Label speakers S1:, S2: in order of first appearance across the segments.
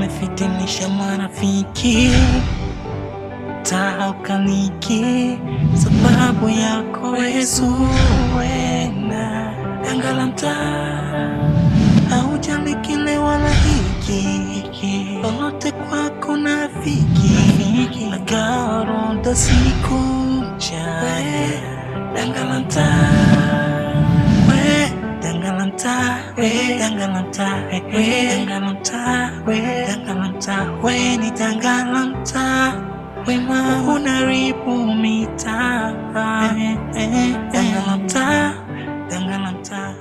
S1: umefitinisha marafiki, taukaniki sababu yako Zuena. Dangala mtaa, haujali kile wala hiki, lolote kwako nafiki, nagaronda siku mchana. Dangala mtaa, dangala mtaa, dangala mtaa, dangala mtaa, dangala mtaa, we ni dangala mtaa, wema unaribu mitaa, dangala mtaa, dangala mtaa.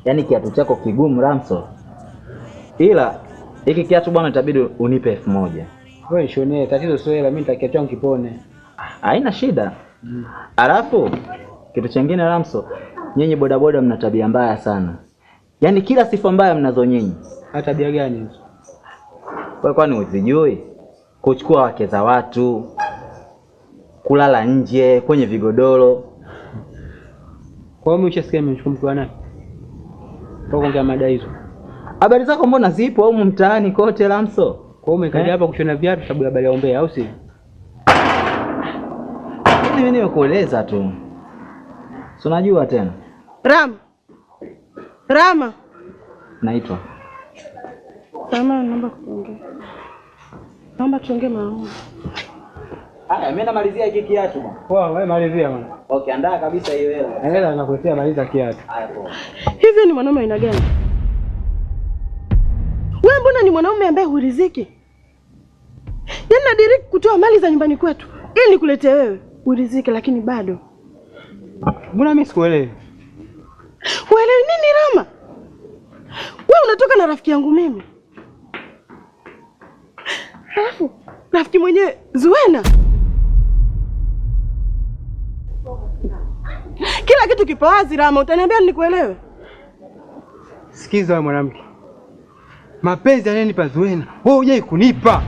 S2: Yaani kiatu chako kigumu Ramso, ila hiki kiatu bwana itabidi unipe 1000.
S3: Wewe nishonee, tatizo sio hela, mimi nitakia changu kipone.
S2: Haina shida. Alafu kitu kingine Ramso, nyinyi bodaboda mna tabia mbaya sana. Yaani kila sifa mbaya mnazo nyinyi.
S3: Hata tabia gani hizo?
S2: Wewe kwani usijui? Kuchukua wake za watu, kulala nje kwenye vigodoro.
S3: Kwa hiyo umeshasikia nimechukua mtu nani? Tuongea mada hizo.
S2: Habari zako mbona zipo au mtaani kote Ramso?
S3: Kwa hiyo umekaja hapa kushona viatu sababu habari ya ombea au si?
S2: Mimi nimekueleza tu. Si unajua tena.
S4: Rama.
S2: Naitwa.
S4: Rama, naomba kuongea. Naomba tuongee mama.
S2: Haya, mimi namalizia hiki kiatu bwana.
S3: Poa, wewe malizia bwana.
S2: Okay, andaa kabisa hiyo hela.
S3: Hela nakuletea, maliza kiatu.
S2: Haya poa.
S4: Hivi ni mwanaume aina gani? Wewe mbona ni mwanaume ambaye huriziki? Yaani nadiriki kutoa mali za nyumbani kwetu ili nikuletee wewe uriziki, lakini bado.
S3: Mbona mimi sikuelewi?
S4: Uelewi nini Rama? Wewe unatoka na rafiki yangu mimi. Alafu rafiki mwenyewe Zuena. Kila kitu kipo wazi Rama, utaniambia nikuelewe?
S3: Sikiza wewe mwanamke. Mapenzi yananipa Zuena, wewe hujai kunipa.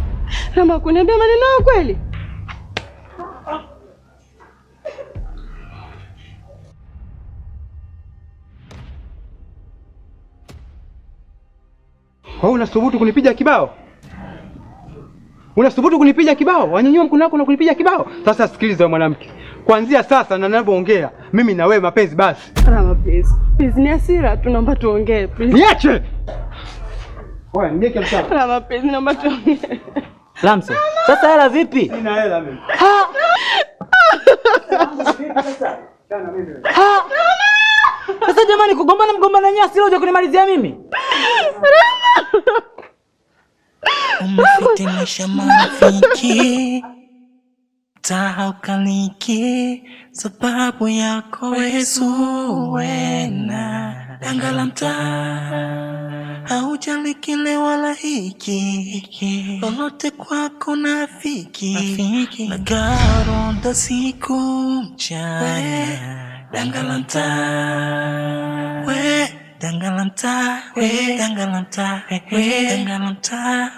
S4: Rama, kuniambia maneno ya kweli?
S3: Kwa hiyo unasubutu kunipiga kibao? Unasubutu kunipiga kibao? Wanyanyua mkono wako na kunipiga kibao? Sasa sikiliza mwanamke. Kuanzia sasa na ninavyoongea, mimi na wewe mapenzi basi.
S4: Rama, please. Please, ni hasira, tunaomba tuongee, please.
S3: Niache. Wewe niache msako.
S4: Rama, please, naomba tuongee.
S2: Ramso, sasa hela vipi?
S3: Sina hela mimi.
S2: Sasa jamani, kugombana nyasi leo uje kunimalizia mimi?
S1: Umefitinisha marafiki, taukaniki sababu yako Zuena. Dangala mtaa, haujali kile wala hiki, lolote kwako nafiki, nagaronda siku mchana. Dangala mtaa, dangala mtaa, dangala mtaa, dangala mtaa,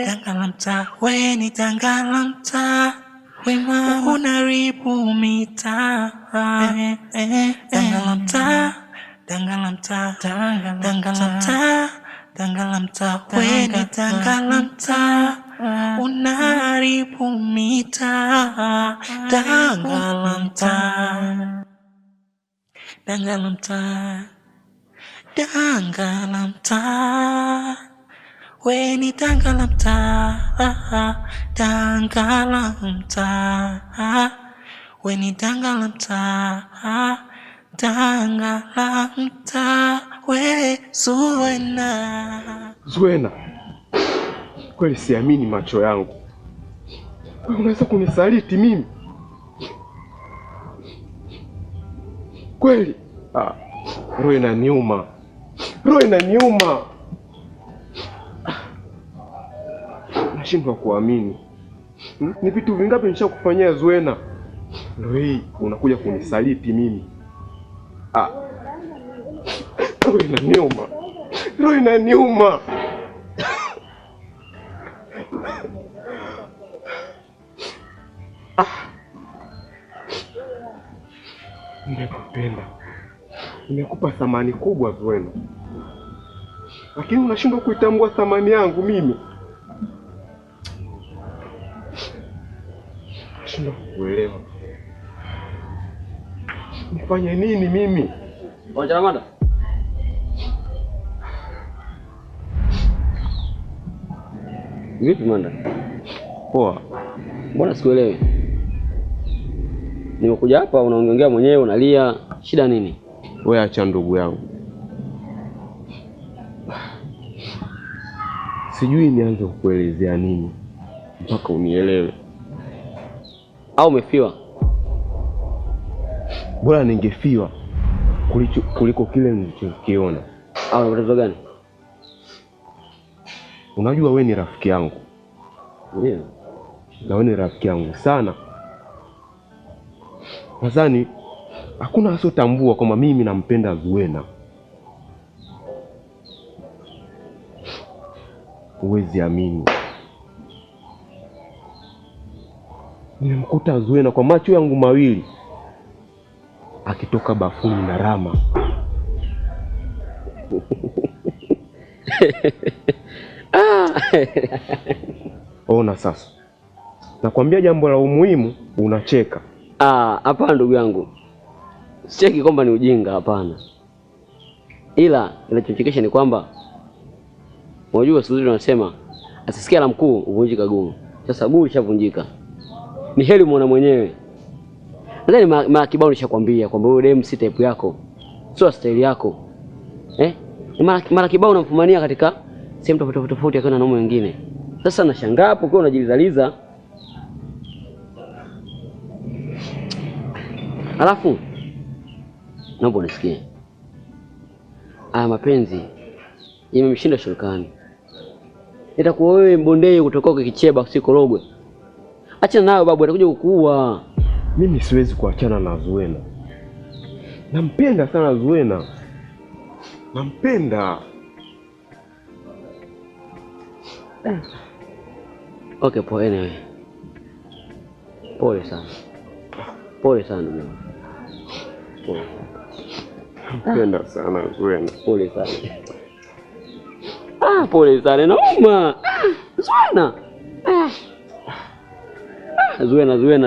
S1: dangala mtaa, we ni dangala mtaa, wema unaribu mitaa. Dangala mtaa, dangala mtaa, dangala mtaa, dangala mtaa, we ni dangala mtaa, unaribu mitaa. Dangala mtaa, dangala mtaa, dangala mtaa, we ni dangala mtaa, dangala mtaa, we ni dangala mtaa, dangala mtaa, we Zuena.
S5: Zuena, kweli siamini macho yangu. Wewe unaweza kunisaliti mimi? Kweli? Roho inaniuma. Roho inaniuma. Nashindwa kuamini. Ni vitu vingapi nishakufanyia Zuena? Leo hii unakuja kunisaliti mimi. Roho inaniuma. Roho inaniuma. Nimekupenda. Nimekupa thamani kubwa Zuena. Lakini unashindwa kuitambua thamani yangu mimi. Nashindwa kuelewa. Nifanye nini mimi?
S6: Chalamanda. Vipi Manda?
S5: Poa.
S6: Mbona sikuelewi? Nimekuja hapa unaongea mwenyewe unalia, shida nini?
S5: Wewe acha ndugu yangu. Sijui nianze kukuelezea nini mpaka unielewe.
S6: Au umefiwa?
S5: Bora ningefiwa kuliko kile nilichokiona.
S6: Au una tatizo gani?
S5: Unajua wewe ni rafiki yangu.
S6: Ndio.
S5: Na wewe ni rafiki yangu sana. Nadhani hakuna asiyotambua kwamba mimi nampenda Zuena. Huwezi amini. Nimemkuta Zuena kwa macho yangu mawili akitoka bafuni na Rama. Ona sasa. Nakwambia jambo la umuhimu unacheka.
S6: Hapana ndugu yangu. Sicheki kwamba ni ujinga, hapana. Ila kinachochekesha ni kwamba unajua siku zote tunasema asisikia la mkuu uvunjika guu. Sasa guu lishavunjika. Ni heri muone mwenyewe. Nadhani mara kibao nishakwambia kwamba wewe dem si type yako. Sio style yako. Mara kibao unamfumania katika sehemu tofauti akiwa na wanaume wengine. Sasa nashangaa hapo kwa unajilizaliza. Alafu naomba unisikie. Mapenzi imemshinda Shurukani. Itakuwa wewe mbondei kutoka kwa kicheba usikorogwe. Acha nayo babu, atakuja kukuua.
S5: Mimi siwezi kuachana na Zuena. Nampenda sana Zuena. Nampenda.
S6: Okay, poa anyway. Pole sana. Pole sana ndugu. Pole.
S5: Nampenda sana Zuena.
S6: Pole sana. Pole sana nauma. Zuena.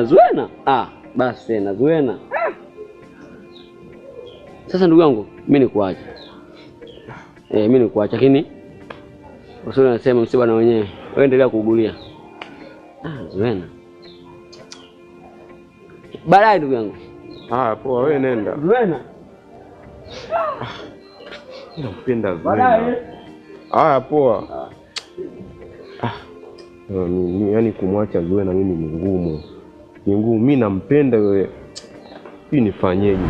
S6: Zuena. Basi tena Zuena. Sasa ndugu yangu, mimi nikuacha. Mimi nikuacha lakini usio unasema msiba na wenyewe. Wewe endelea kuugulia. Zuena. Baadaye ndugu yangu.
S5: Poa wewe nenda.
S6: Zuena.
S5: Nampenda Zuena. Poa. Yaani kumwacha Zuena mimi ni ngumu. Ni ngumu, mimi nampenda wewe. Hii nifanyeje?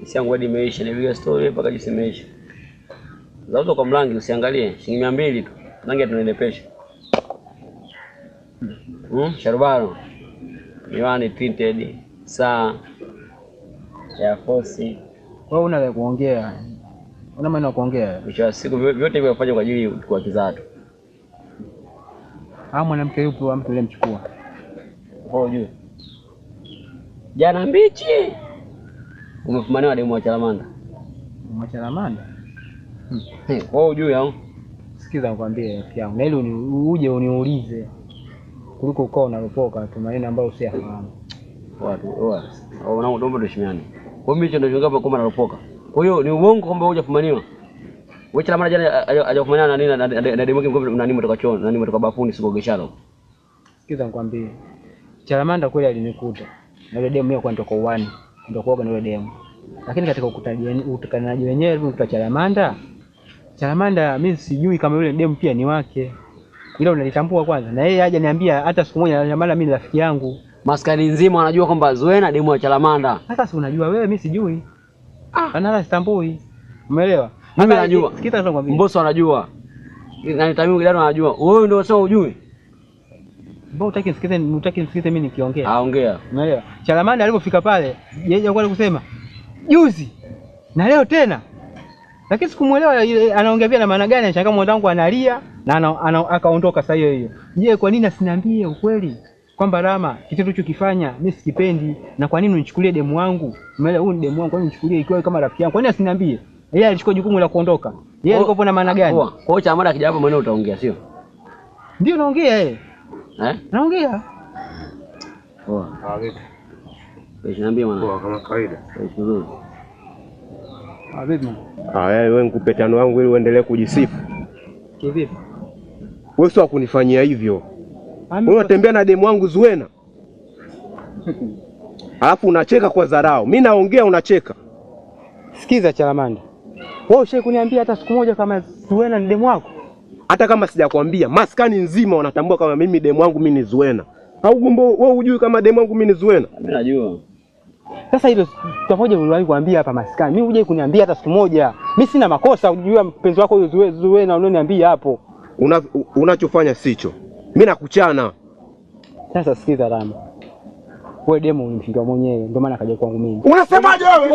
S6: Isiangu hadi imeisha, nilipiga story mpaka jinsi imeisha. Zauzo kwa mlangi usiangalie, shilingi 200 tu. Mlangi tunenepesha. Sharubaro. Miwani tinted, saa ya Force.
S7: Wewe una la kuongea. Una maana kuongea.
S6: Mwisho wa siku vyote hivyo wafanya kwa ajili kwa kizato.
S7: Mwanamke yupo wa mtu yule mchukua.
S6: Kwa hiyo jana mbichi. Umefumaniwa demu wa Chalamanda.
S7: Chalamanda?
S6: Kwa ujue au?
S7: Sikiza nikwambie rafiki yangu. Na ile uje uniulize kuliko ukao unalopoka tu maneno ambayo usiyafahamu.
S6: Naomba tuheshimiane. Kwa mimi ndio ndio kama nalopoka. Kwa hiyo ni uongo kwamba hujafumaniwa. Wewe Chalamanda jana hajafumaniwa na nini na demu wake na nini mtoka chooni, na nini mtoka bafuni sikogeshalo.
S7: Sikiza nikwambie. Chalamanda kweli alinikuta. Na ile demu yeye kwa nitoka uani. Ndio kuoga na ile demu. Lakini katika utukanaji wenyewe mtu Chalamanda mimi sijui kama yule demu pia ni wake. Ila unalitambua kwanza. Na yeye haja niambia hata siku moja Chalamanda mimi ni rafiki yangu.
S6: Maskani nzima anajua kwamba Zuena demu wa Chalamanda.
S7: Sasa si unajua wewe, mimi sijui. Ana sitambui. Umeelewa?
S6: Mimi najua.
S7: Sikiza sasa kwambia.
S6: Mbosso anajua. Na nitamiu kidano anajua. Wewe ndio unasema ujui.
S7: Mbona utaki nisikize mimi nikiongea?
S6: Ongea.
S7: Umeelewa? Chalamanda alipofika pale, yeye alikuwa kusema juzi na leo tena. Lakini sikumuelewa anaongea pia na maana gani, anashangaa mwanangu analia na akaondoka saa hiyo. Je, kwa nini asiniambie ukweli? Kwamba Rama kitendo chokifanya mimi sikipendi na kwa nini unichukulie demu wangu? Umeelewa? Huyu ni demu wangu, kwa nini unichukulie ikiwa kama rafiki yangu? Kwa nini asiniambie? Yeye alichukua jukumu la kuondoka. Yeye alikuwa na maana gani?
S6: Kwa hiyo Chamada akija hapo mwenyewe utaongea sio?
S7: Ndio naongea yeye. Naongea.
S5: Poa. Vipi?
S6: Niambie mwana.
S5: Poa kama kawaida.
S6: Vizuri.
S7: Vipi?
S5: Wewe nikupe tano wangu ili uendelee kujisifu.
S7: Kivipi?
S5: Wewe sio kunifanyia hivyo. Wewe unatembea na demu wangu Zuena. Alafu unacheka kwa dharau. Mimi naongea unacheka.
S7: Sikiza Chalamanda. Wewe ushawahi kuniambia hata siku moja kama Zuena ni demu wako?
S5: Hata kama sijakwambia, maskani nzima wanatambua kama mimi demu wangu mimi ni Zuena. Au gumbo wewe hujui kama demu wangu mimi ni Zuena?
S6: Mimi najua.
S7: Sasa hilo pamoja uliwahi kuambia hapa maskani. Mimi hujai kuniambia hata siku moja. Mimi sina makosa unajua mpenzi wako huyo Zuena unaniambia hapo.
S5: Unachofanya sicho. Mimi nakuchana. Sasa
S7: sikiza Rama. Wewe demo unimshindwa mwenyewe ndio maana kaja kwangu mimi.
S5: Unasemaje wewe?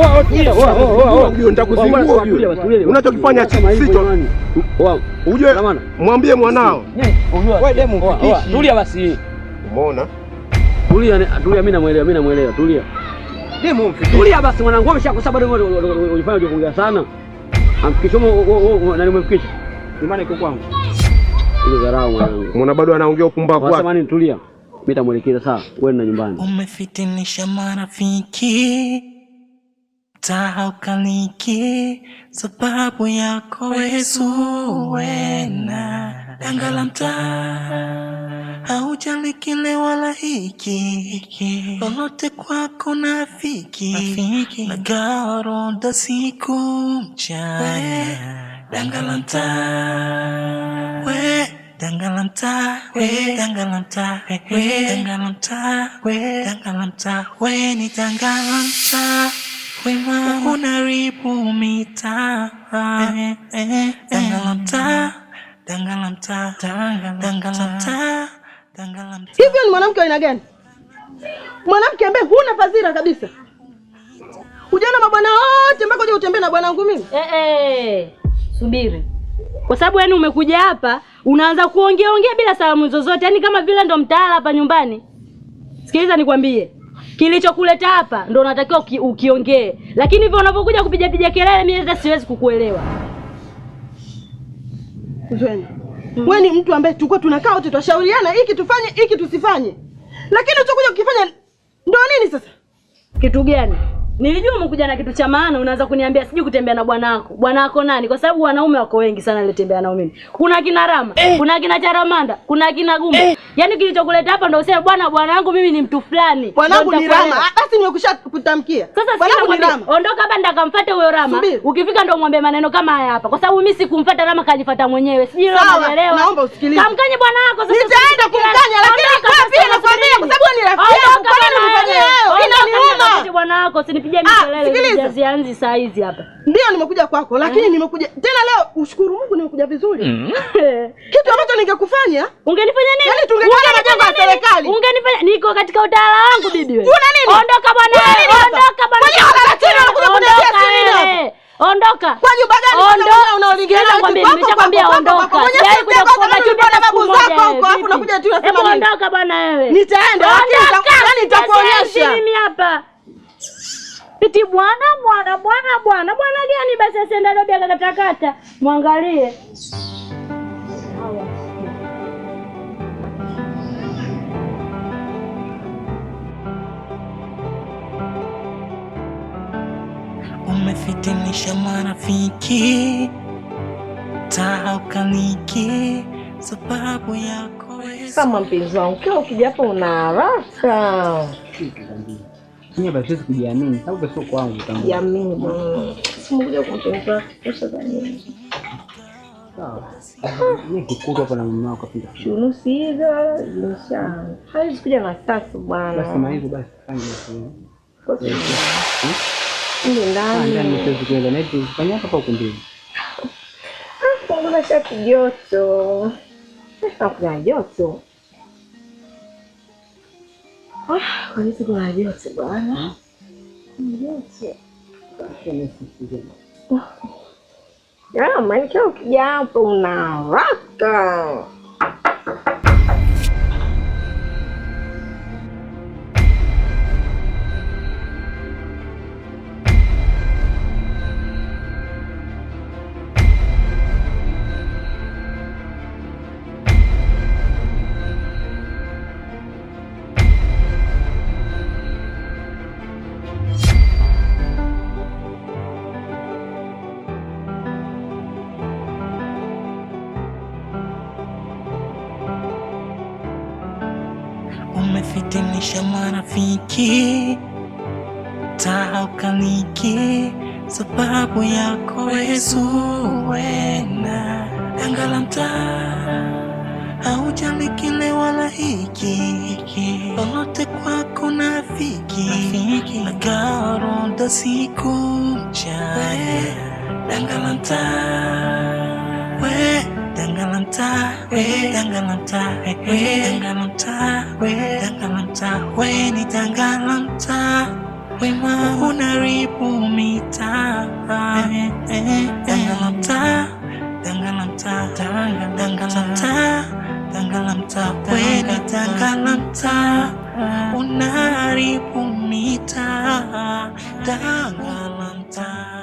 S5: Nitakuzingua wewe. Unachokifanya sicho. Uje mwambie mwanao.
S7: Wewe demo
S6: tulia basi.
S5: Umeona?
S6: Tulia mimi namuelewa. Tulia.
S7: Demo
S6: tulia basi mwanangu umeshakosa bado unafanya kuongea sana. Amfikisho nani umemfikisha?
S7: Imani iko kwangu.
S6: Ile dharau mwanangu.
S5: Mbona bado anaongea upumbavu wake?
S6: Sasa tulia. Mimi tamuelekeza sawa. Wewe na nyumbani.
S1: Umefitinisha marafiki. Tahaukaliki sababu yako Zuena. Danga la mtaa haujali kile wala hiki, lolote kwako nafiki, nagawa ronda siku mchana. Danga la mtaa danga la mtaa danga la mtaa danga la mtaa danga la mtaa ni danga la mtaa wema unaribu mitaa. Danga la mtaa danga la mtaa danga la mtaa danga la mtaa.
S4: Hivyo ni mwanamke wa aina gani? Mwanamke ambaye huna fadhila kabisa. Ujaona mabwana wote mpaka uje utembee na bwanangu mimi?
S8: Subiri. Kwa sababu yani umekuja hapa unaanza kuongea bila salamu zozote, yani kama vile ndo mtaala hapa nyumbani. Sikiliza nikwambie. Kilichokuleta hapa ndo unatakiwa ukiongee. Lakini hivyo unapokuja kupiga kelele mimi hata siwezi kukuelewa.
S4: Zuena. Wewe ni mtu ambaye tulikuwa tunakaa wote tutashauriana hiki tufanye, hiki tusifanye. Lakini utakuja ukifanya ndo nini sasa?
S8: Kitu gani? Nilijua umekuja na kitu cha maana unaanza kuniambia siji kutembea na bwanako. Bwanako nani? Kwa sababu wanaume wako wengi sana nilitembea nao mimi. Kuna kina Rama, kuna kina Charamanda, kuna kina Gumbo. Yaani kilichokuleta hapa ndio useme bwanangu mimi ni mtu fulani.
S4: Bwanangu ni Rama. Basi nimekusha kutamkia.
S8: Sasa bwanangu ni Rama. Ondoka hapa ndakamfuate huyo Rama. Ukifika ndio mwambie maneno kama haya hapa. Kwa sababu mimi sikumfuata Rama kajifuata mwenyewe. Sijui leo unaelewa.
S4: Naomba usikilize.
S8: Kamkanye bwanako sasa.
S4: Nitaenda kumkanya lakini kwa pia nakwambia kwa sababu ni rafiki yangu. Kwa nini unifanyia hayo? Inaniuma.
S8: Bwanako usinipigie kelele zianzi saa hizi hapa.
S4: Ndio nimekuja kwako lakini nimekuja tena leo ushukuru Mungu nimekuja vizuri. Kitu ambacho ningekufanya
S8: ungenifanya nini?
S4: Yaani tungekuwa na jengo la serikali.
S8: Ungenifanya niko katika utawala wangu bibi wewe.
S4: Kuna nini?
S8: Ondoka bwana. Ondoka bwana.
S4: Kwa nini unalatina unakuja kuniletea nini hapa?
S8: Ondoka.
S4: Kwa nyumba gani unaolingana
S8: kwambia nimeshakwambia ondoka. Sijai kuja kuomba chupa
S4: na babu zako huko hapo unakuja tu unasema nini?
S8: Ondoka bwana wewe.
S4: Nitaenda lakini nitakuonyesha.
S8: Mimi hapa. Eti bwana gani basi asienda robi akakatakata. Muangalie.
S1: Umefitinisha marafiki. Tahaukaliki sababu yako.
S9: Kama mpenzi wangu kila ukija hapa una haraka.
S7: Mimi basi kujiamini, sababu sio kwangu tangu.
S9: Jiamini bwana. Simkuja kumpenza pesa za nini?
S7: Sawa. Ni kukuru hapa na mama wako pia.
S9: Shuno siga insha. Haiwezi kuja na sasa bwana.
S7: Basi kama hivyo basi fanya hivyo.
S9: Ndio ndani.
S7: Ndani mchezo kwenda na hivi fanya hapa huko ndio.
S9: Kuna shati joto. Kuna joto. Kwa nini kuna joto bwana? Joto. Ya, maana ukija hapo una haraka.
S1: umefitinisha marafiki, taa ukaniki, sababu yako wezuwena. Danga la mtaa, haujali kile wala hiki, lolote kwako nafiki, nagawaronda siku mchana. Danga la mtaa, we danga la mtaa, we danga la mtaa, we danga la mtaa, we danga la mtaa, we ni danga la mtaa, wema unaribu mitaa. Danga la mtaa, danga la mtaa, danga la mtaa, danga la mtaa, we ni danga la mtaa, unaribu mitaa. Danga la mtaa.